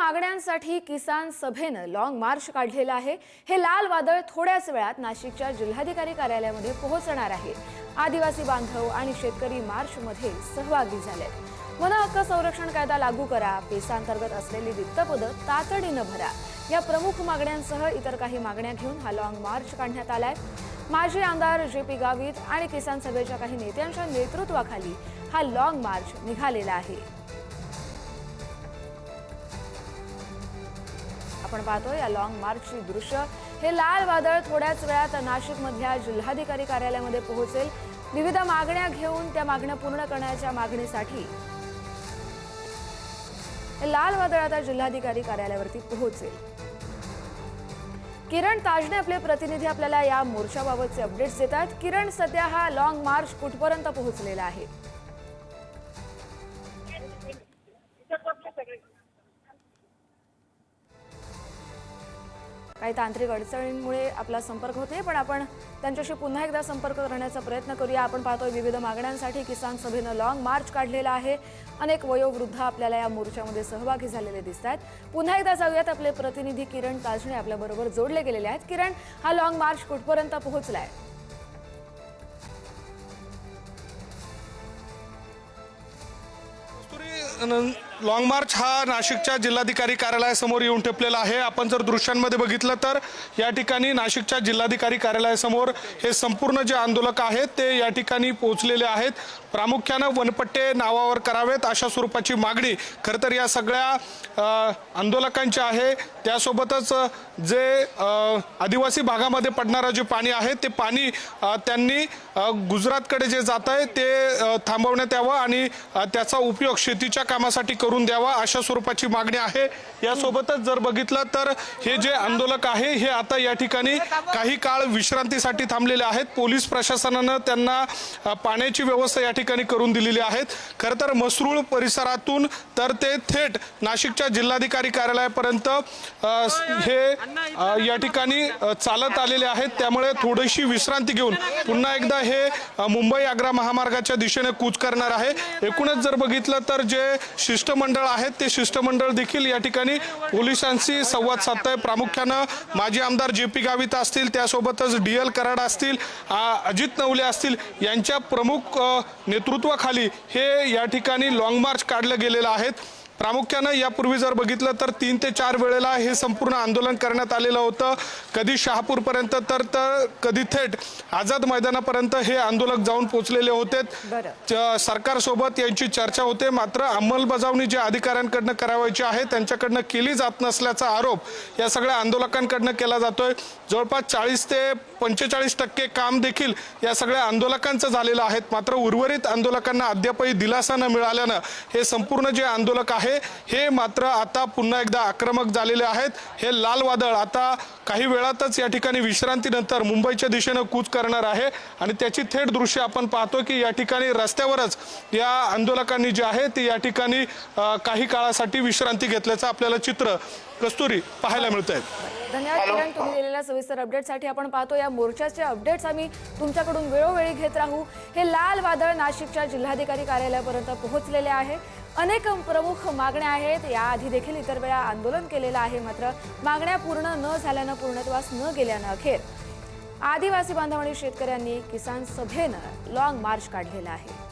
मागण्यांसाठी किसान सभेनं long march काढलेला आहे। हे लाल वादळ थोड्याच वेळात नाशिकच्या जिल्हाधिकारी कार्यालयामध्ये पोहोचणार आहे। आदिवासी बांधव आणि शेतकरी मार्चमध्ये सहभागी झाले। वन हक्क संरक्षण कायदा लागू करा, पेसांतर्गत असलेली रिक्तपदं तातडीनं भरा, या प्रमुख मागण्यांसह इतर काही मागण्या घेऊन हा लॉंग मार्च काढण्यात आलाय। माजी आमदार JP गावित आणि किसान सभेच्या काही नेत्यांच्या नेतृत्वाखाली हा लॉंग मार्च निघालेला आहे। आपण पाहतो या लॉंग मार्चची दृश्य। हे लाल वादळ थोड्याच वेळात नाशिकमधल्या जिल्हाधिकारी कार्यालयामध्ये पोहोचेल। विविध मागण्या घेऊन त्या मागण्या पूर्ण करण्याच्या मागणीसाठी हे लाल वादळ आता जिल्हाधिकारी कार्यालयावरती पोहोचेल। किरण ताजने आपले प्रतिनिधी आपल्याला या मोर्चाबाबतचे अपडेट्स देतात। किरण, सध्या हा लॉंग मार्च कुठपर्यंत पोहोचलेला आहे? काही तांत्रिक अडचणींमुळे आपला संपर्क होते, पण आपण त्यांच्याशी पुन्हा एकदा संपर्क करण्याचा प्रयत्न करूया। आपण पाहतोय विविध मागण्यांसाठी किसान सभेनं लॉंग मार्च काढलेला आहे। अनेक वयोवृद्ध आपल्याला या मोर्चामध्ये सहभागी झालेले दिसतात। पुन्हा एकदा जाऊयात, आपले प्रतिनिधी किरण ताजणे आपल्याबरोबर जोडले गेलेले आहेत। किरण, हा लॉंग मार्च कुठपर्यंत पोहोचलाय? लॉंग मार्च हा नाशिकच्या जिल्हाधिकारी कार्यालयासमोर येऊन ठेपलेला आहे। आपण जर दृश्यांमध्ये बघितलं तर या ठिकाणी नाशिकच्या जिल्हाधिकारी कार्यालयासमोर हे संपूर्ण जे आंदोलक आहेत ते या ठिकाणी पोहोचलेले आहेत। प्रामुख्याने वनपट्टे नावावर करावेत अशा स्वरूपाची मागणी खरं तर या सगळ्या आंदोलकांची आहे। त्यासोबतच जे आदिवासी भागामध्ये पडणारं जे पाणी आहे ते पाणी त्यांनी गुजरातकडे जे जात आहे ते थांबवण्यात यावं आणि त्याचा उपयोग शेतीच्या कामासाठी करून द्यावा अशा स्वरूपाची मागणी आहे। यासोबतच जर बघितलं तर हे जे आंदोलक आहे हे आता या ठिकाणी काही काळ विश्रांतीसाठी थांबलेले आहेत। पोलीस प्रशासनानं त्यांना पाण्याची व्यवस्था या ठिकाणी करून दिलेली आहे। खरं तर मसरूळ परिसरातून तर ते थेट नाशिकच्या जिल्हाधिकारी कार्यालयापर्यंत हे या ठिकाणी चालत आलेले आहेत। त्यामुळे थोडीशी विश्रांती घेऊन पुन्हा एकदा हे मुंबई आग्रा महामार्गाच्या दिशेने कूच करणार आहे। एकूणच जर बघितलं तर जे शिष्टमंडळ आहेत ते शिष्टमंडळ देखील या ठिकाणी पोलिसांशी संवाद साधतंय। प्रामुख्यानं माजी आमदार JP गावित असतील, त्यासोबतच DL कराड असतील, अजित नवले असतील, यांच्या प्रमुख नेतृत्वाखाली हे या ठिकाणी लॉंग मार्च काढलं गेलेलं आहे। प्रामुख्यानं यापूर्वी जर बघितलं तर 3 ते 4 वेळेला हे संपूर्ण आंदोलन करण्यात आलेलं होतं। कधी शहापूरपर्यंत तर कधी थेट आझाद मैदानापर्यंत हे आंदोलक जाऊन पोहोचलेले होते। सरकारसोबत यांची चर्चा होते, मात्र अंमलबजावणी जे अधिकाऱ्यांकडनं करावायची आहे त्यांच्याकडनं केली जात नसल्याचा आरोप या सगळ्या आंदोलकांकडनं केला जातोय। जवळपास 40 ते 45% काम देखील या सगळ्या आंदोलकांचं झालेलं आहे। मात्र उर्वरित आंदोलकांना अद्यापही दिलासा न मिळाल्यानं हे संपूर्ण जे आंदोलक आहे हे मात्र आता पुन्हा एकदा आक्रमक झालेले आहेत। हे लाल वादळ आता काही वेळातच या ठिकाणी विश्रांतीनंतर मुंबईच्या दिशेने कूच करणार आहे आणि त्याची थेट दृश्य आपण पाहतो की या ठिकाणी रस्त्यावरच या आंदोलकांनी जे आहे ते या ठिकाणी काही काळासाठी विश्रांती घेतल्याचं आपल्याला चित्र कस्तुरी पाहायला मिळत आहे। धन्यवाद किरण, तुम्ही दिलेल्या सविस्तर अपडेटसाठी। आपण पाहतो या मोर्चाचे अपडेट्स आम्ही तुमच्याकडून वेळोवेळी घेत राहू। हे लाल वादळ नाशिकच्या जिल्हाधिकारी कार्यालयापर्यंत पोहोचलेले आहे। अनेक प्रमुख मागण्या आहेत। याआधी देखील इतर वेळा आंदोलन केलेलं आहे, मात्र मागण्या पूर्ण न झाल्यानं, पूर्णत्वास न गेल्यानं अखेर आदिवासी बांधव आणि शेतकऱ्यांनी किसान सभेनं लॉंग मार्च काढलेला आहे।